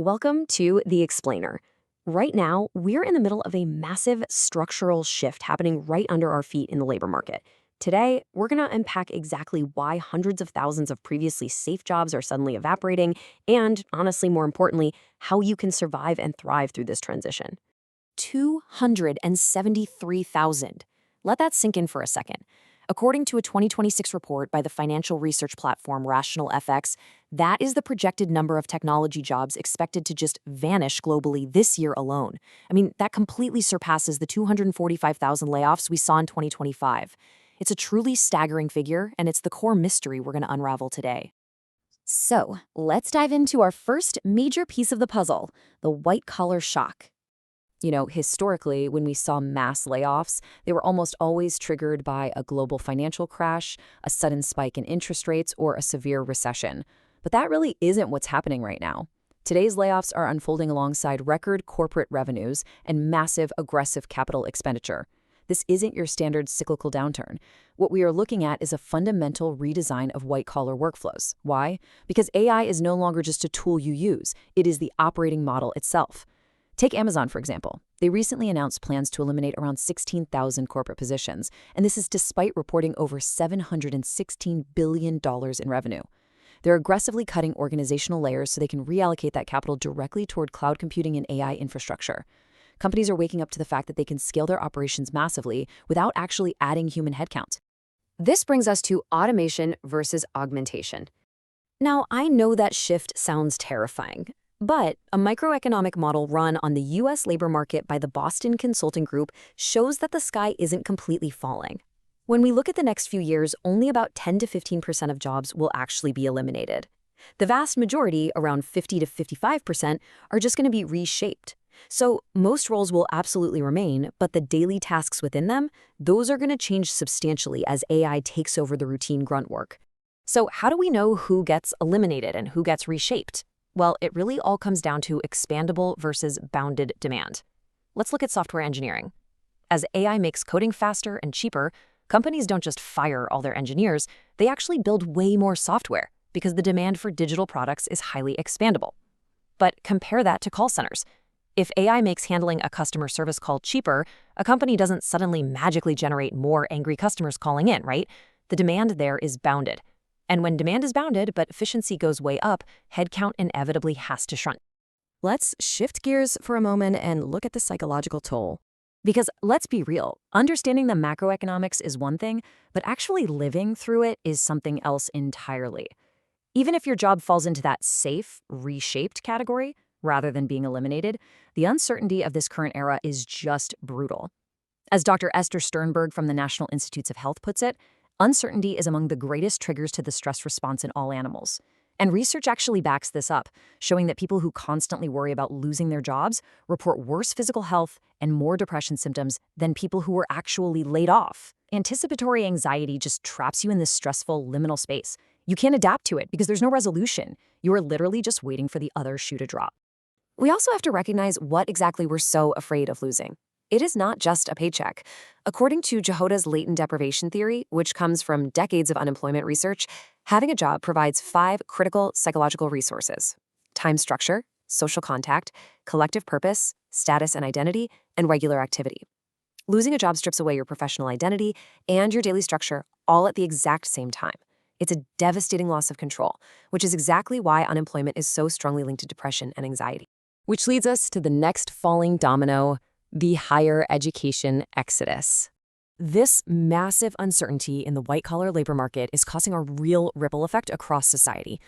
Welcome to The Explainer. Right now, we're in the middle of a massive structural shift happening right under our feet in the labor market. Today, we're going to unpack exactly why hundreds of thousands of previously safe jobs are suddenly evaporating, and honestly, more importantly, how you can survive and thrive through this transition. 273,000. Let that sink in for a second. According to a 2026 report by the financial research platform RationalFX, that is the projected number of technology jobs expected to just vanish globally this year alone. I mean, that completely surpasses the 245,000 layoffs we saw in 2025. It's a truly staggering figure, and it's the core mystery we're going to unravel today. So, let's dive into our first major piece of the puzzle, the white-collar shock. Historically, when we saw mass layoffs, they were almost always triggered by a global financial crash, a sudden spike in interest rates, or a severe recession. But that really isn't what's happening right now. Today's layoffs are unfolding alongside record corporate revenues and massive, aggressive capital expenditure. This isn't your standard cyclical downturn. What we are looking at is a fundamental redesign of white-collar workflows. Why? Because AI is no longer just a tool you use. It is the operating model itself. Take Amazon, for example. They recently announced plans to eliminate around 16,000 corporate positions, and this is despite reporting over $716 billion in revenue. They're aggressively cutting organizational layers so they can reallocate that capital directly toward cloud computing and AI infrastructure. Companies are waking up to the fact that they can scale their operations massively without actually adding human headcount. This brings us to automation versus augmentation. Now, I know that shift sounds terrifying. But a microeconomic model run on the U.S. labor market by the Boston Consulting Group shows that the sky isn't completely falling. When we look at the next few years, only about 10 to 15% of jobs will actually be eliminated. The vast majority, around 50 to 55%, are just going to be reshaped. So most roles will absolutely remain, but the daily tasks within them, those are going to change substantially as AI takes over the routine grunt work. So how do we know who gets eliminated and who gets reshaped? Well, it really all comes down to expandable versus bounded demand. Let's look at software engineering. As AI makes coding faster and cheaper, companies don't just fire all their engineers, they actually build way more software because the demand for digital products is highly expandable. But compare that to call centers. If AI makes handling a customer service call cheaper, a company doesn't suddenly magically generate more angry customers calling in, right? The demand there is bounded. And when demand is bounded but efficiency goes way up, headcount inevitably has to shrink. Let's shift gears for a moment and look at the psychological toll. Because let's be real, understanding the macroeconomics is one thing, but actually living through it is something else entirely. Even if your job falls into that safe, reshaped category, rather than being eliminated, the uncertainty of this current era is just brutal. As Dr. Esther Sternberg from the National Institutes of Health puts it, uncertainty is among the greatest triggers to the stress response in all animals. And research actually backs this up, showing that people who constantly worry about losing their jobs report worse physical health and more depression symptoms than people who were actually laid off. Anticipatory anxiety just traps you in this stressful liminal space. You can't adapt to it because there's no resolution. You are literally just waiting for the other shoe to drop. We also have to recognize what exactly we're so afraid of losing. It is not just a paycheck. According to Jehota's latent deprivation theory, which comes from decades of unemployment research, having a job provides 5 critical psychological resources: time structure, social contact, collective purpose, status and identity, and regular activity. Losing a job strips away your professional identity and your daily structure all at the exact same time. It's a devastating loss of control, which is exactly why unemployment is so strongly linked to depression and anxiety. Which leads us to the next falling domino, the higher education exodus. This massive uncertainty in the white-collar labor market is causing a real ripple effect across society.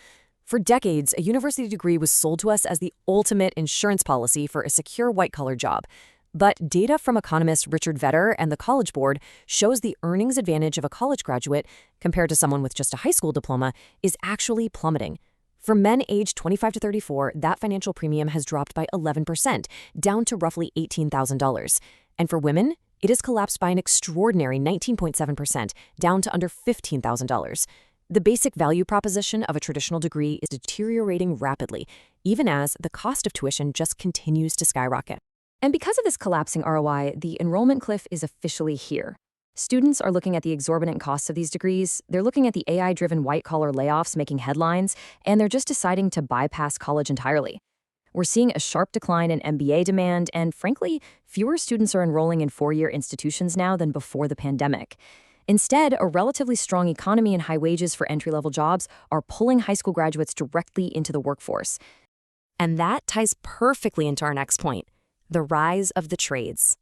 For decades, a university degree was sold to us as the ultimate insurance policy for a secure white-collar job. But data from economist Richard Vedder and the College Board shows the earnings advantage of a college graduate compared to someone with just a high school diploma is actually plummeting. For men aged 25 to 34, that financial premium has dropped by 11%, down to roughly $18,000. And for women, it has collapsed by an extraordinary 19.7%, down to under $15,000. The basic value proposition of a traditional degree is deteriorating rapidly, even as the cost of tuition just continues to skyrocket. And because of this collapsing ROI, the enrollment cliff is officially here. Students are looking at the exorbitant costs of these degrees, they're looking at the AI-driven white-collar layoffs making headlines, and they're just deciding to bypass college entirely. We're seeing a sharp decline in MBA demand, and frankly, fewer students are enrolling in four-year institutions now than before the pandemic. Instead, a relatively strong economy and high wages for entry-level jobs are pulling high school graduates directly into the workforce. And that ties perfectly into our next point, the rise of the trades.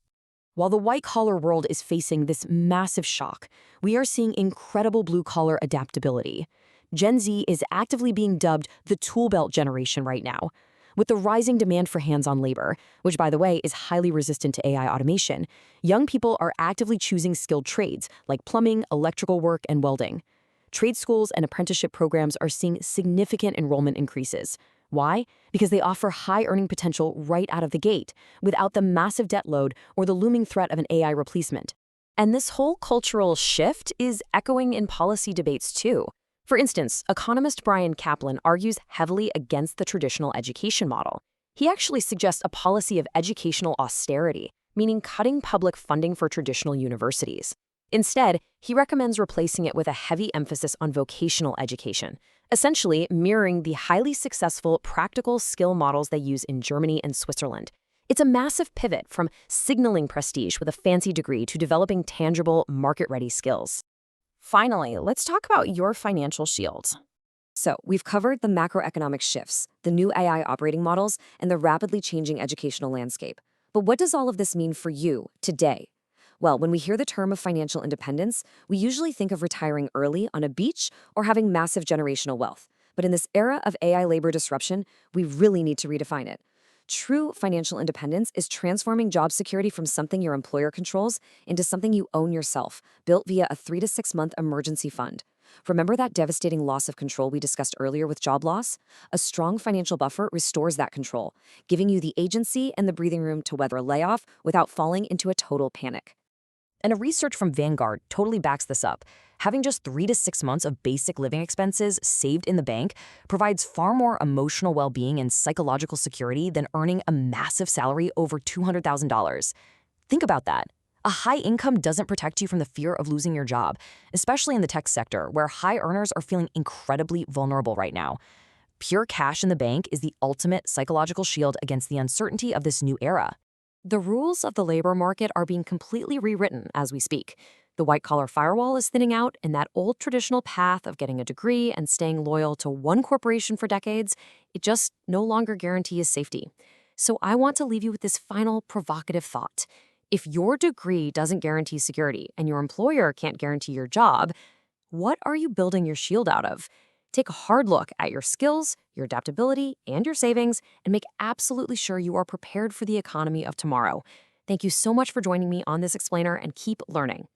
While the white-collar world is facing this massive shock, we are seeing incredible blue-collar adaptability. Gen Z is actively being dubbed the tool belt generation right now. With the rising demand for hands-on labor, which by the way is highly resistant to AI automation, young people are actively choosing skilled trades like plumbing, electrical work, and welding. Trade schools and apprenticeship programs are seeing significant enrollment increases. Why? Because they offer high earning potential right out of the gate, without the massive debt load or the looming threat of an AI replacement. And this whole cultural shift is echoing in policy debates too. For instance, economist Brian Kaplan argues heavily against the traditional education model. He actually suggests a policy of educational austerity, meaning cutting public funding for traditional universities. Instead, he recommends replacing it with a heavy emphasis on vocational education, essentially mirroring the highly successful practical skill models they use in Germany and Switzerland. It's a massive pivot from signaling prestige with a fancy degree to developing tangible, market-ready skills. Finally, let's talk about your financial shield. So, we've covered the macroeconomic shifts, the new AI operating models, and the rapidly changing educational landscape. But what does all of this mean for you today? Well, when we hear the term of financial independence, we usually think of retiring early on a beach or having massive generational wealth. But in this era of AI labor disruption, we really need to redefine it. True financial independence is transforming job security from something your employer controls into something you own yourself, built via a 3 to 6 month emergency fund. Remember that devastating loss of control we discussed earlier with job loss? A strong financial buffer restores that control, giving you the agency and the breathing room to weather a layoff without falling into a total panic. And a research from Vanguard totally backs this up. Having just 3 to 6 months of basic living expenses saved in the bank provides far more emotional well-being and psychological security than earning a massive salary over $200,000. Think about that. A high income doesn't protect you from the fear of losing your job, especially in the tech sector, where high earners are feeling incredibly vulnerable right now. Pure cash in the bank is the ultimate psychological shield against the uncertainty of this new era. The rules of the labor market are being completely rewritten as we speak. The white-collar firewall is thinning out, and that old traditional path of getting a degree and staying loyal to one corporation for decades, it just no longer guarantees safety. So I want to leave you with this final provocative thought. If your degree doesn't guarantee security and your employer can't guarantee your job, what are you building your shield out of? Take a hard look at your skills, your adaptability, and your savings, and make absolutely sure you are prepared for the economy of tomorrow. Thank you so much for joining me on this explainer, and keep learning.